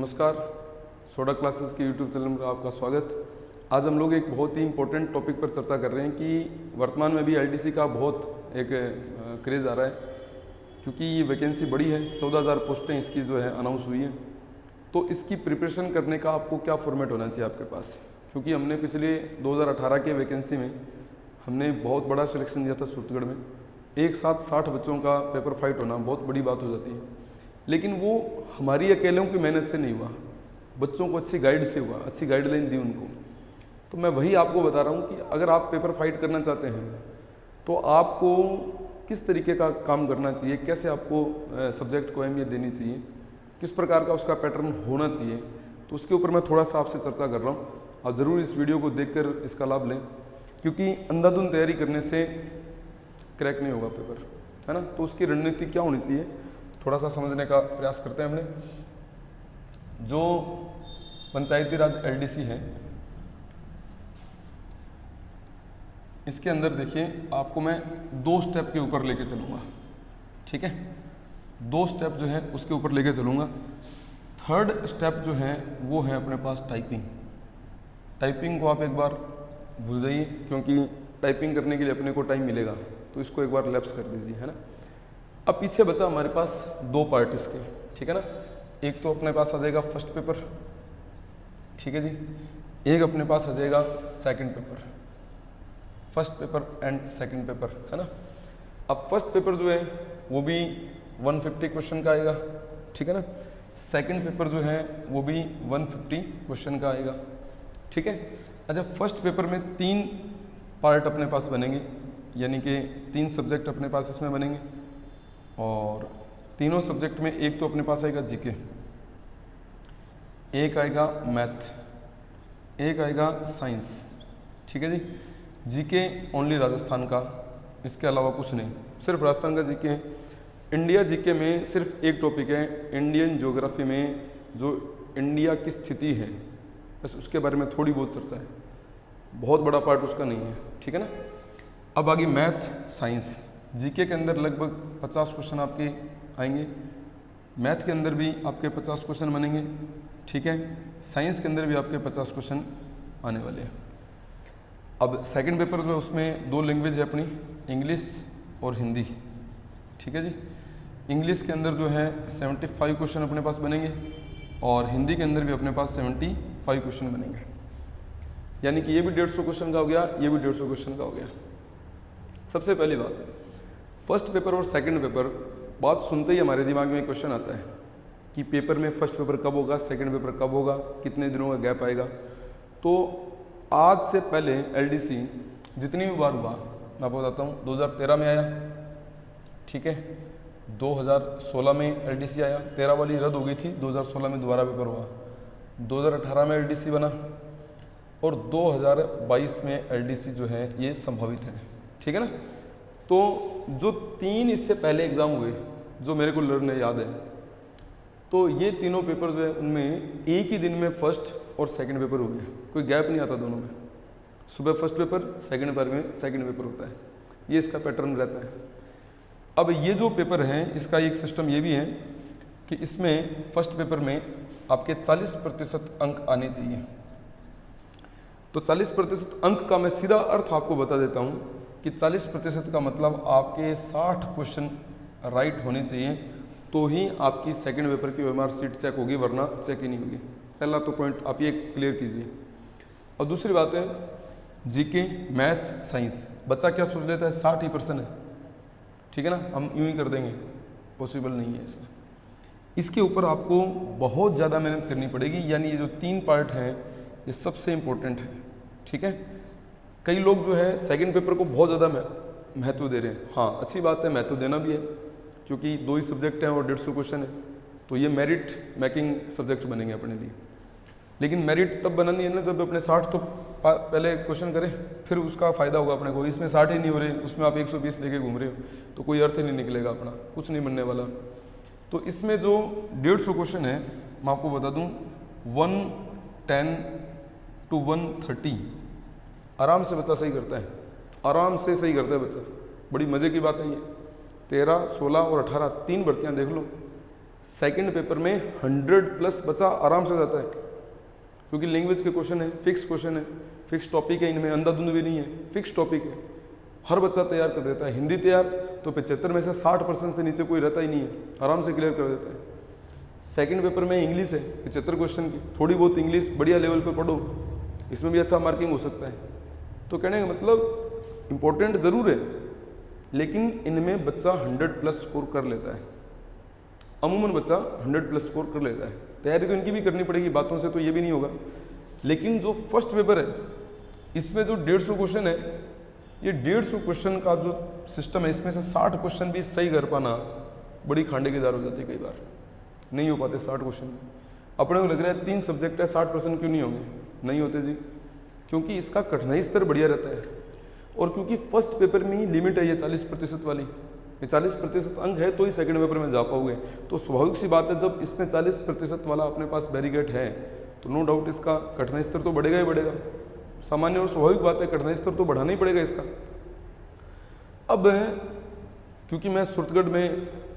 नमस्कार, soda classes के YouTube channel में आपका स्वागत। आज हम लोग एक बहुत ही इम्पोर्टेंट टॉपिक पर चर्चा कर रहे हैं कि वर्तमान में भी एलडीसी का बहुत एक क्रेज़ आ रहा है, क्योंकि ये वैकेंसी बड़ी है। 14,000 पोस्टें इसकी जो है अनाउंस हुई है। तो इसकी प्रिपरेशन करने का आपको क्या फॉर्मेट होना चाहिए आपके पास, क्योंकि हमने पिछले 2018 के वैकेंसी में हमने बहुत बड़ा सिलेक्शन दिया था सूरतगढ़ में। एक साथ 60 बच्चों का पेपर फाइट होना बहुत बड़ी बात हो जाती है, लेकिन वो हमारी अकेलों की मेहनत से नहीं हुआ, बच्चों को अच्छी गाइड से हुआ, अच्छी गाइडलाइन दी उनको। तो मैं वही आपको बता रहा हूँ कि अगर आप पेपर फाइट करना चाहते हैं तो आपको किस तरीके का काम करना चाहिए, कैसे आपको सब्जेक्ट को अहमियत देनी चाहिए, किस प्रकार का उसका पैटर्न होना चाहिए, तो उसके ऊपर मैं थोड़ा सा आपसे चर्चा कर रहा हूँ। आप ज़रूर इस वीडियो को देखकर इसका लाभ लें, क्योंकि अंधाधुंध तैयारी करने से क्रैक नहीं होगा पेपर, है ना। तो उसकी रणनीति क्या होनी चाहिए थोड़ा सा समझने का प्रयास करते हैं हमने। जो पंचायती राज एलडीसी है, इसके अंदर देखिए आपको मैं 2 स्टेप के ऊपर लेके चलूँगा, ठीक है। 2 स्टेप जो है उसके ऊपर लेके चलूँगा। 3rd स्टेप जो है वो है अपने पास टाइपिंग। टाइपिंग को आप एक बार भूल जाइए, क्योंकि टाइपिंग करने के लिए अपने को टाइम मिलेगा, तो इसको एक बार लैप्स कर दीजिए, है ना। अब पीछे बचा हमारे पास 2 पार्ट इसके, ठीक है ना। एक तो अपने पास आ जाएगा फर्स्ट पेपर, ठीक है जी। एक अपने पास आ जाएगा second paper, first paper and second paper, है ना। अब फर्स्ट पेपर जो है वो भी 150 क्वेश्चन का आएगा, ठीक है ना। सेकंड पेपर जो है वो भी 150 क्वेश्चन का आएगा, ठीक है। अच्छा, फर्स्ट पेपर में 3 पार्ट अपने पास बनेंगे, यानी कि 3 सब्जेक्ट अपने पास इसमें बनेंगे, और तीनों सब्जेक्ट में एक तो अपने पास आएगा जीके, एक आएगा मैथ, एक आएगा साइंस, ठीक है जी। जीके ओनली राजस्थान का, इसके अलावा कुछ नहीं, सिर्फ राजस्थान का जीके है। इंडिया जीके में सिर्फ एक टॉपिक है, इंडियन ज्योग्राफी में जो इंडिया की स्थिति है, बस उसके बारे में थोड़ी बहुत चर्चा है, बहुत बड़ा पार्ट उसका नहीं है, ठीक है ना। अब आगे मैथ साइंस। जीके के अंदर लगभग 50 क्वेश्चन आपके आएंगे, मैथ के अंदर भी आपके 50 क्वेश्चन बनेंगे, ठीक है। साइंस के अंदर भी आपके 50 क्वेश्चन आने वाले हैं। अब सेकंड पेपर जो है उसमें 2 लैंग्वेज है अपनी, इंग्लिश और हिंदी, ठीक है जी। इंग्लिश के अंदर जो है 75 क्वेश्चन अपने पास बनेंगे, और हिंदी के अंदर भी अपने पास 75 क्वेश्चन बनेंगे, यानी कि ये भी 150 क्वेश्चन का हो गया, ये भी 150 क्वेश्चन का हो गया। सबसे पहली बात, फर्स्ट पेपर और सेकंड पेपर, बात सुनते ही हमारे दिमाग में क्वेश्चन आता है कि पेपर में फर्स्ट पेपर कब होगा, सेकंड पेपर कब होगा, कितने दिनों का गैप आएगा। तो आज से पहले एलडीसी जितनी भी बार हुआ, मैं आपको बताता हूँ। 2013 में आया, ठीक है। 2016 में एलडीसी आया, 13 वाली रद्द हो गई थी, 2016 में दोबारा पेपर हुआ। 2018 में एलडीसी बना, और 2022 में एलडीसी जो है ये संभावित है, ठीक है ना। तो जो 3 इससे पहले एग्ज़ाम हुए, जो मेरे को लर्न याद है, तो ये तीनों पेपर जो है उनमें एक ही दिन में फर्स्ट और सेकंड पेपर हो गया, कोई गैप नहीं आता दोनों में। सुबह फर्स्ट पेपर, सेकंड पेपर में सेकंड पेपर होता है, ये इसका पैटर्न रहता है। अब ये जो पेपर हैं, इसका एक सिस्टम ये भी है कि इसमें फर्स्ट पेपर में आपके 40% अंक आने चाहिए। तो 40% अंक का मैं सीधा अर्थ आपको बता देता हूँ कि 40% का मतलब आपके 60 क्वेश्चन राइट होने चाहिए, तो ही आपकी सेकंड पेपर की ओएमआर सीट चेक होगी, वरना चेक ही नहीं होगी। पहला तो पॉइंट आप ये क्लियर कीजिए। और दूसरी बात है, जीके मैथ साइंस, बच्चा क्या सोच लेता है 60% है, ठीक है ना, हम यूँ ही कर देंगे, पॉसिबल नहीं है ऐसा। इसके ऊपर आपको बहुत ज़्यादा मेहनत करनी पड़ेगी, यानी ये जो 3 पार्ट हैं ये सबसे इम्पोर्टेंट है, ठीक है। कई लोग जो है सेकंड पेपर को बहुत ज़्यादा महत्व दे रहे हैं। हाँ, अच्छी बात है, महत्व देना भी है, क्योंकि 2 ही सब्जेक्ट हैं और 150 क्वेश्चन है, तो ये मेरिट मेकिंग सब्जेक्ट बनेंगे अपने लिए। लेकिन मेरिट तब बनानी है ना जब अपने 60 तो पहले क्वेश्चन करें, फिर उसका फ़ायदा होगा अपने को। इसमें 60 ही नहीं हो रहे, उसमें आप 120 लेके घूम रहे हो, तो कोई अर्थ ही नहीं निकलेगा, अपना कुछ नहीं बनने वाला। तो इसमें जो 150 क्वेश्चन है, मैं आपको बता दूँ 110 to 130 आराम से बच्चा सही करता है, आराम से सही करता है बच्चा। बड़ी मज़े की बात है ये। 13, 16 और 18 3 भर्तियाँ देख लो, सेकंड पेपर में 100+ बच्चा आराम से जाता है, क्योंकि लैंग्वेज के क्वेश्चन है, फिक्स क्वेश्चन है, फिक्स टॉपिक है, इनमें अंधाधुंध भी नहीं है, फिक्स टॉपिक है, हर बच्चा तैयार कर देता है। हिंदी तैयार तो 75 में से 60% से नीचे कोई रहता ही नहीं है, आराम से क्लियर कर देता है। सेकंड पेपर में इंग्लिश है 75 क्वेश्चन की, थोड़ी बहुत इंग्लिश बढ़िया लेवल पे पढ़ो, इसमें भी अच्छा मार्किंग हो सकता है। तो कहने का मतलब इम्पोर्टेंट ज़रूर है, लेकिन इनमें बच्चा 100+ स्कोर कर लेता है, अमूमन बच्चा 100+ स्कोर कर लेता है। तैयारी तो इनकी भी करनी पड़ेगी, बातों से तो ये भी नहीं होगा। लेकिन जो फर्स्ट पेपर है इसमें जो 150 क्वेश्चन है, ये 150 क्वेश्चन का जो सिस्टम है, इसमें से 60 क्वेश्चन भी सही कर पाना बड़ी खांडे की दार हो जाती है, कई बार नहीं हो पाते 60 क्वेश्चन। अपने को लग रहा है 3 सब्जेक्ट है 60% क्यों नहीं होंगे, नहीं होते जी, क्योंकि इसका कठिनाई स्तर बढ़िया रहता है, और क्योंकि फर्स्ट पेपर में ही लिमिट है ये 40% वाली, ये 40% अंक है तो ही सेकंड पेपर में जा पाओगे। तो स्वाभाविक सी बात है, जब इसमें 40% वाला अपने पास बैरिकेड है तो नो डाउट इसका कठिनाई स्तर तो बढ़ेगा ही बढ़ेगा, सामान्य और स्वाभाविक बात है, कठिनाई स्तर तो बढ़ाना ही पड़ेगा इसका। अब क्योंकि मैं सूरतगढ़ में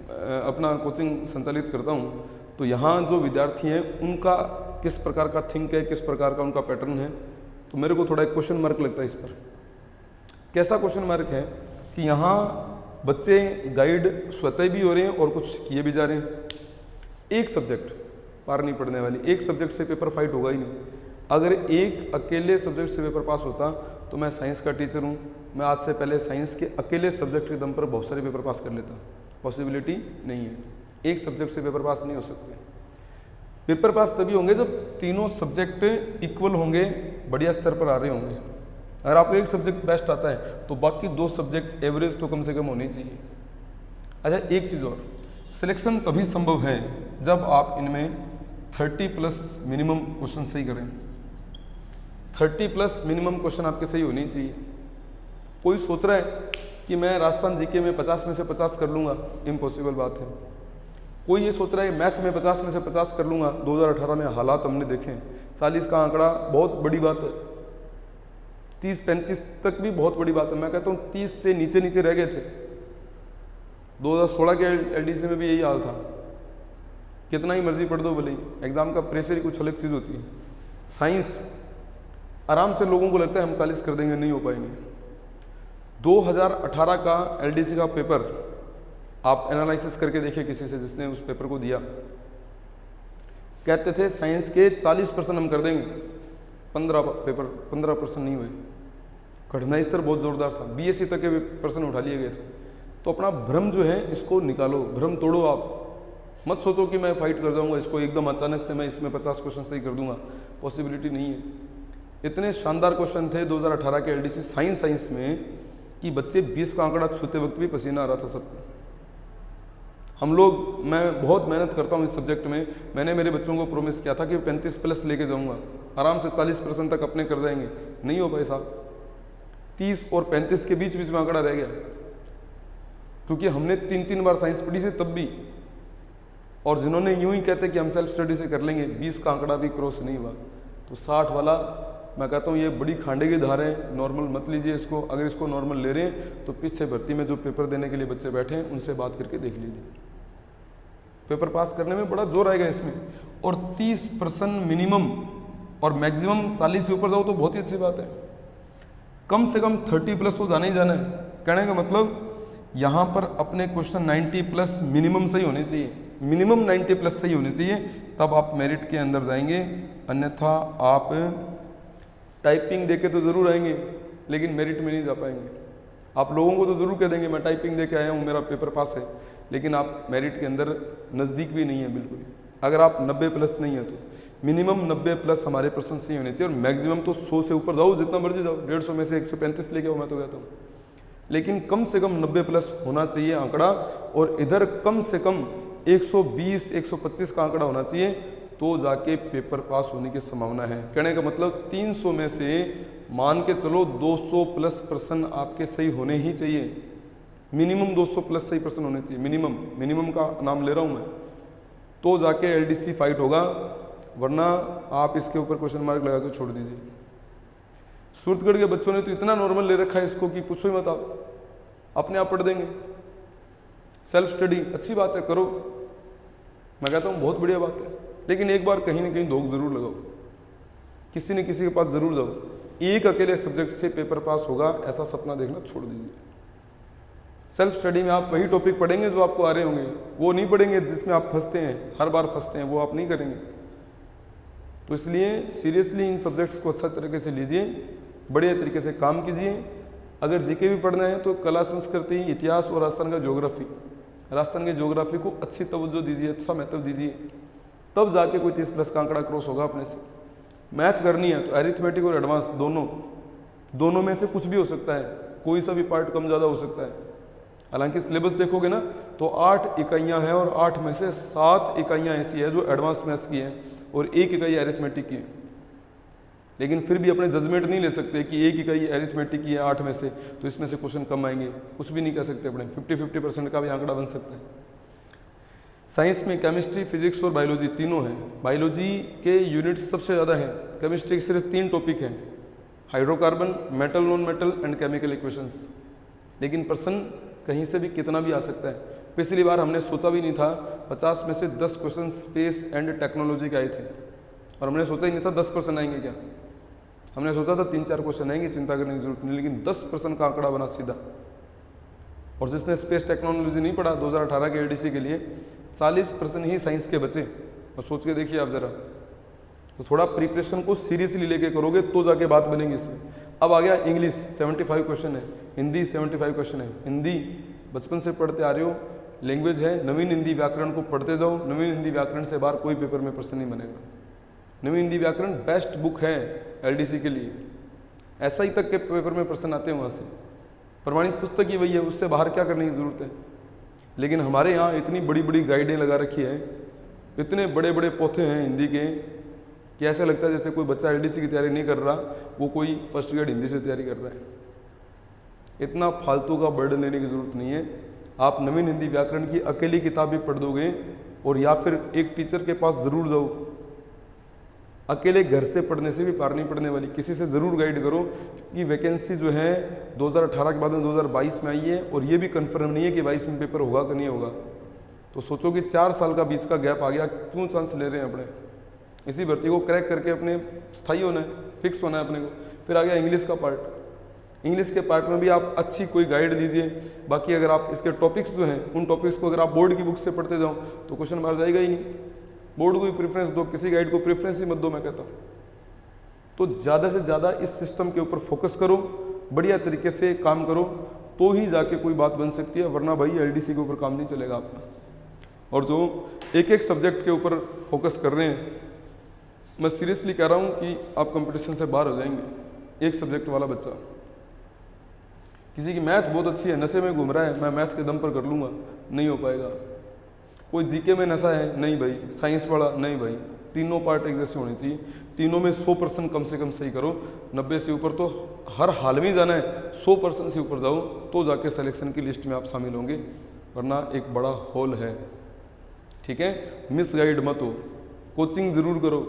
अपना कोचिंग संचालित करता हूँ, तो यहाँ जो विद्यार्थी हैं उनका किस प्रकार का थिंक है, किस प्रकार का उनका पैटर्न है, तो मेरे को थोड़ा एक क्वेश्चन मार्क लगता है इस पर। कैसा क्वेश्चन मार्क है कि यहाँ बच्चे गाइड स्वतः भी हो रहे हैं और कुछ किए भी जा रहे हैं। एक सब्जेक्ट पार नहीं पड़ने वाली, एक सब्जेक्ट से पेपर फाइट होगा ही नहीं। अगर एक अकेले सब्जेक्ट से पेपर पास होता तो मैं साइंस का टीचर हूँ, मैं आज से पहले साइंस के अकेले सब्जेक्ट के दम पर बहुत सारे पेपर पास कर लेता। पॉसिबिलिटी नहीं है, एक सब्जेक्ट से पेपर पास नहीं हो सकते। पेपर पास तभी होंगे जब तीनों सब्जेक्ट इक्वल होंगे, बढ़िया स्तर पर आ रहे होंगे। अगर आपको एक सब्जेक्ट बेस्ट आता है तो बाकी 2 सब्जेक्ट एवरेज तो कम से कम होनी चाहिए। अच्छा, एक चीज़ और, सिलेक्शन तभी संभव है जब आप इनमें 30+ मिनिमम क्वेश्चन सही करें। 30+ मिनिमम क्वेश्चन आपके सही होने चाहिए। कोई सोच रहा है कि मैं राजस्थान जीके में 50 में से 50 कर लूँगा, इम्पॉसिबल बात है। कोई ये सोच रहा है मैथ में 50 में से 50 कर लूँगा, 2018 में हालात हमने देखे, 40 का आंकड़ा बहुत बड़ी बात है, 30-35 तक भी बहुत बड़ी बात है। मैं कहता हूँ 30 से नीचे नीचे रह गए थे। 2016 के एलडीसी में भी यही हाल था, कितना ही मर्जी पढ़ दो भले ही, एग्जाम का प्रेशर ही कुछ अलग चीज़ होती है। साइंस आराम से लोगों को लगता है हम 40 कर देंगे, नहीं हो पाएंगे। 2018 का एलडीसी का पेपर आप एनालिसिस करके देखिए किसी से जिसने उस पेपर को दिया, कहते थे साइंस के 40% हम कर देंगे, 15% नहीं हुए। कठिनाई स्तर बहुत जोरदार था, बीएससी तक के पर्सन उठा लिए गए थे। तो अपना भ्रम जो है इसको निकालो, भ्रम तोड़ो। आप मत सोचो कि मैं फाइट कर जाऊंगा इसको, एकदम अचानक से मैं इसमें 50 क्वेश्चन सही कर दूंगा, पॉसिबिलिटी नहीं है। इतने शानदार क्वेश्चन थे 2018 के एलडीसी साइंस में कि बच्चे 20 का आंकड़ा छूते वक्त भी पसीना आ रहा था सबको। हम लोग, मैं बहुत मेहनत करता हूँ इस सब्जेक्ट में, मैंने मेरे बच्चों को प्रॉमिस किया था कि 35+ लेके जाऊँगा, आराम से 40% तक अपने कर जाएंगे, नहीं हो पाए साहब। 30 और 35 के बीच में आंकड़ा रह गया, क्योंकि हमने 3 बार साइंस पढ़ी थी तब भी, और जिन्होंने यूं ही कहते कि हम सेल्फ स्टडी से कर लेंगे, 20 का आंकड़ा भी क्रॉस नहीं हुआ। तो 60 वाला मैं कहता हूँ ये बड़ी खांडे की धार है, नॉर्मल मत लीजिए इसको। अगर इसको नॉर्मल ले रहे हैं तो पीछे भर्ती में जो पेपर देने के लिए बच्चे बैठे हैं उनसे बात करके देख लीजिए, पेपर पास करने में बड़ा जोर आएगा इसमें। और 30% मिनिमम और मैक्सिमम 40 से ऊपर जाओ तो बहुत ही अच्छी बात है। कम से कम 30+ तो जाना ही जाना है। कहने का मतलब यहाँ पर अपने क्वेश्चन 90+ मिनिमम सही होने चाहिए, मिनिमम 90+ सही होने चाहिए, तब आप मेरिट के अंदर जाएंगे। अन्यथा आप टाइपिंग देके तो ज़रूर आएंगे लेकिन मेरिट में नहीं जा पाएंगे। आप लोगों को तो ज़रूर कह देंगे मैं टाइपिंग देके आया हूँ, मेरा पेपर पास है, लेकिन आप मेरिट के अंदर नज़दीक भी नहीं है बिल्कुल। अगर आप 90+ नहीं है तो मिनिमम 90+ हमारे पर्सन सही होने चाहिए, और मैक्सिमम तो 100 से ऊपर जाओ, जितना मर्जी जाओ, 150 में से 135 लेके आओ, मैं तो कहता हूँ। लेकिन कम से कम 90+ होना चाहिए आंकड़ा, और इधर कम से कम 120-125 का आंकड़ा होना चाहिए, तो जाके पेपर पास होने की संभावना है। कहने का मतलब 300 में से मान के चलो 200+ आपके सही होने ही चाहिए, मिनिमम 200+ सही पर्सन होने चाहिए, मिनिमम का नाम ले रहा हूँ मैं, तो जाके एलडीसी फाइट होगा, वरना आप इसके ऊपर क्वेश्चन मार्क लगा के छोड़ दीजिए। सूरतगढ़ के बच्चों ने तो इतना नॉर्मल ले रखा है इसको कि पूछो ही मत, आप अपने आप पढ़ देंगे। सेल्फ स्टडी अच्छी बात है, करो, मैं कहता हूँ बहुत बढ़िया बात है, लेकिन एक बार कहीं ना कहीं धोख जरूर लगाओ, किसी न किसी के पास जरूर जाओ। एक अकेले सब्जेक्ट से पेपर पास होगा ऐसा सपना देखना छोड़ दीजिए। सेल्फ स्टडी में आप वही टॉपिक पढ़ेंगे जो आपको आ रहे होंगे, वो नहीं पढ़ेंगे जिसमें आप फंसते हैं, हर बार फंसते हैं, वो आप नहीं करेंगे। तो इसलिए सीरियसली इन सब्जेक्ट्स को अच्छा तरीके से लीजिए, बढ़िया तरीके से काम कीजिए। अगर जीके भी पढ़ना है तो कला संस्कृति, इतिहास और राजस्थान का ज्योग्राफी, राजस्थान की ज्योग्राफी को अच्छी तवज्जो दीजिए, अच्छा महत्व दीजिए, तब जाके कोई 30+ का आंकड़ा क्रॉस होगा अपने से। मैथ करनी है तो एरिथमेटिक और एडवांस दोनों में से कुछ भी हो सकता है, कोई सा भी पार्ट कम ज़्यादा हो सकता है। हालांकि सिलेबस देखोगे ना तो 8 इकाइयाँ हैं और 8 में से 7 इकाइयाँ ऐसी है जो एडवांस मैथ्स की है और 1 इकाई एरिथमेटिक की है। लेकिन फिर भी अपने जजमेंट नहीं ले सकते कि 1 इकाई एरिथमेटिक की है 8 में से, तो इसमें से क्वेश्चन कम आएंगे, कुछ भी नहीं कह सकते अपने। 50-50% का भी आंकड़ा बन सकता है। साइंस में केमिस्ट्री, फिजिक्स और बायोलॉजी तीनों हैं। बायोलॉजी के यूनिट्स सबसे ज़्यादा हैं। केमिस्ट्री के सिर्फ 3 टॉपिक हैं, hydrocarbon, metal, non metal and chemical equations. लेकिन प्रश्न कहीं से भी कितना भी आ सकता है। पिछली बार हमने सोचा भी नहीं था 50 में से 10 क्वेश्चन स्पेस एंड टेक्नोलॉजी के आए थे, और हमने सोचा ही नहीं था 10% आएंगे क्या। हमने सोचा था 3-4 क्वेश्चन आएंगे, चिंता करने की जरूरत नहीं, लेकिन 10% का आंकड़ा बना सीधा। और जिसने स्पेस टेक्नोलॉजी नहीं पढ़ा 2018 के एडीसी के लिए 40% ही साइंस के बचे। और सोच के देखिए आप ज़रा, तो थोड़ा प्रिपरेशन को सीरियसली लेके करोगे तो जाके बात बनेगी इसमें। अब आ गया इंग्लिश, 75 क्वेश्चन है। हिंदी 75 क्वेश्चन है। हिंदी बचपन से पढ़ते आ रहे हो, लैंग्वेज है। नवीन हिंदी व्याकरण को पढ़ते जाओ। नवीन हिंदी व्याकरण से बाहर कोई पेपर में प्रश्न नहीं बनेगा। नवीन हिंदी व्याकरण बेस्ट बुक है एलडीसी के लिए। ऐसा ही तक के पेपर में प्रश्न आते हैं वहाँ से। प्रमाणित पुस्तक ही वही है, उससे बाहर क्या करने की ज़रूरत है। लेकिन हमारे यहाँ इतनी बड़ी बड़ी गाइडें लगा रखी है, इतने बड़े बड़े पोथे हैं हिंदी के कि ऐसा लगता है जैसे कोई बच्चा एलडीसी की तैयारी नहीं कर रहा, वो कोई फर्स्ट ग्रेड हिंदी से तैयारी कर रहा है। इतना फालतू का बर्डन लेने की ज़रूरत नहीं है। आप नवीन हिंदी व्याकरण की अकेली किताब भी पढ़ दोगे, और या फिर एक टीचर के पास ज़रूर जाओ। अकेले घर से पढ़ने से भी पार नहीं पड़ने वाली, किसी से ज़रूर गाइड करो, क्योंकि वैकेंसी जो है 2018 के बाद में 2022 में आई है, और ये भी कंफर्म नहीं है कि 22 में पेपर होगा कि नहीं होगा। तो सोचो कि 4 साल का बीच का गैप आ गया, क्यों चांस ले रहे हैं अपने। इसी भर्ती को क्रैक करके अपने स्थायी होना है, फिक्स होना है अपने को। फिर आ गया इंग्लिश का पार्ट। इंग्लिश के पार्ट में भी आप अच्छी कोई गाइड लीजिए। बाकी अगर आप इसके टॉपिक्स जो हैं, उन टॉपिक्स को अगर आप बोर्ड की बुक से पढ़ते जाओ तो क्वेश्चन बाहर जाएगा ही नहीं। बोर्ड को ही प्रेफरेंस दो, किसी गाइड को प्रेफरेंस ही मत दो, मैं कहता हूँ। तो ज़्यादा से ज़्यादा इस सिस्टम के ऊपर फोकस करो, बढ़िया तरीके से काम करो, तो ही जाके कोई बात बन सकती है, वरना भाई एलडीसी के ऊपर काम नहीं चलेगा आपका। और जो एक एक सब्जेक्ट के ऊपर फोकस कर रहे हैं, मैं सीरियसली कह रहा हूँ कि आप कंपटीशन से बाहर हो जाएंगे। एक सब्जेक्ट वाला बच्चा, किसी की मैथ बहुत अच्छी है, नशे में घूम रहा है, मैं मैथ के दम पर कर लूँगा, नहीं हो पाएगा। कोई जीके में नशा है, नहीं भाई। साइंस वाला, नहीं भाई। तीनों पार्ट एक जैसे होने चाहिए। तीनों में 100% कम से कम सही करो। 90 से ऊपर तो हर हाल में जाना है, 100% से ऊपर जाओ तो जाके सिलेक्शन की लिस्ट में आप शामिल होंगे, वरना एक बड़ा होल है। ठीक है, मिस गाइड मत हो, कोचिंग ज़रूर करो।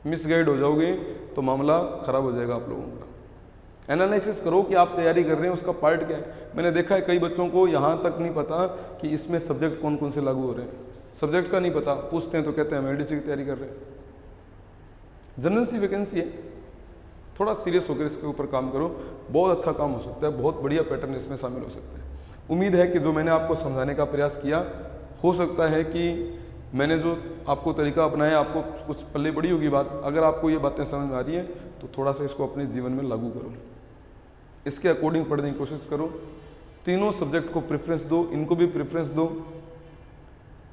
मिस गाइड हो जाओगे तो मामला ख़राब हो जाएगा आप लोगों का। एनालिसिस करो कि आप तैयारी कर रहे हैं उसका पार्ट क्या है। मैंने देखा है कई बच्चों को यहाँ तक नहीं पता कि इसमें सब्जेक्ट कौन कौन से लागू हो रहे हैं। सब्जेक्ट का नहीं पता, पूछते हैं तो कहते हैं हम एलडीसी की तैयारी कर रहे हैं। जनरल सी वैकेंसी है, थोड़ा सीरियस होकर इसके ऊपर काम करो, बहुत अच्छा काम हो सकता है, बहुत बढ़िया पैटर्न इसमें शामिल हो सकता है। उम्मीद है कि जो मैंने आपको समझाने का प्रयास किया, हो सकता है कि मैंने जो आपको तरीका अपनाया आपको कुछ पल्ले पड़ी होगी बात। अगर आपको ये बातें समझ में आ रही हैं तो थोड़ा सा इसको अपने जीवन में लागू करो, इसके अकॉर्डिंग पढ़ने की कोशिश करो। तीनों सब्जेक्ट को प्रेफरेंस दो, इनको भी प्रेफरेंस दो।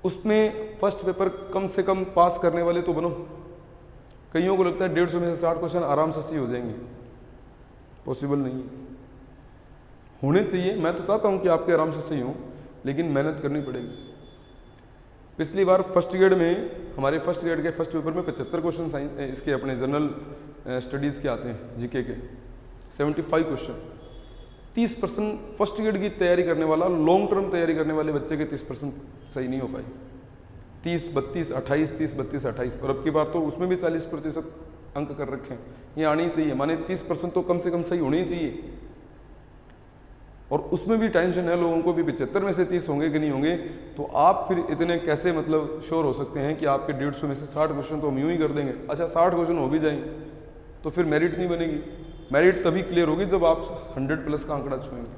उसमें फर्स्ट पेपर कम से कम पास करने वाले तो बनो। कईयों को लगता है 150 में से 60 क्वेश्चन आराम से सही हो जाएंगे, पॉसिबल नहीं है। होने चाहिए, मैं तो चाहता हूँ कि आपके आराम से सही हो, लेकिन मेहनत करनी पड़ेगी। पिछली बार फर्स्ट ग्रेड में, हमारे फर्स्ट ग्रेड के फर्स्ट पेपर में 75 क्वेश्चन साइंस इसके अपने जनरल स्टडीज़ के आते हैं, जीके के 75 क्वेश्चन। 30% फर्स्ट ग्रेड की तैयारी करने वाला, लॉन्ग टर्म तैयारी करने वाले बच्चे के 30% सही नहीं हो पाए। 30, 32, 28, 30, 32, 28, और अब की बार तो उसमें भी 40% अंक कर रखे हैं। ये आनी चाहिए, माने 30% तो कम से कम सही होनी चाहिए। और उसमें भी टेंशन है लोगों को भी 75 में से 30 होंगे कि नहीं होंगे, तो आप फिर इतने कैसे मतलब श्योर हो सकते हैं कि आपके 150 में से 60 क्वेश्चन तो हम यूँ ही कर देंगे। अच्छा 60 क्वेश्चन हो भी जाएंगे तो फिर मेरिट नहीं बनेगी। मेरिट तभी क्लियर होगी जब आप 100+ का आंकड़ा छुएंगे।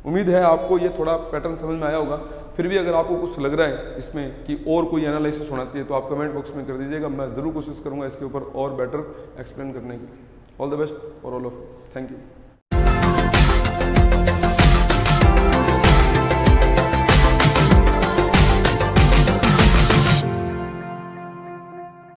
उम्मीद है आपको ये थोड़ा पैटर्न समझ में आया होगा। फिर भी अगर आपको कुछ लग रहा है इसमें कि और कोई एनालिसिस होना चाहिए तो आप कमेंट बॉक्स में कर दीजिएगा, मैं ज़रूर कोशिश करूँगा इसके ऊपर और बेटर एक्सप्लेन करने की। All the best for all of you, thank you.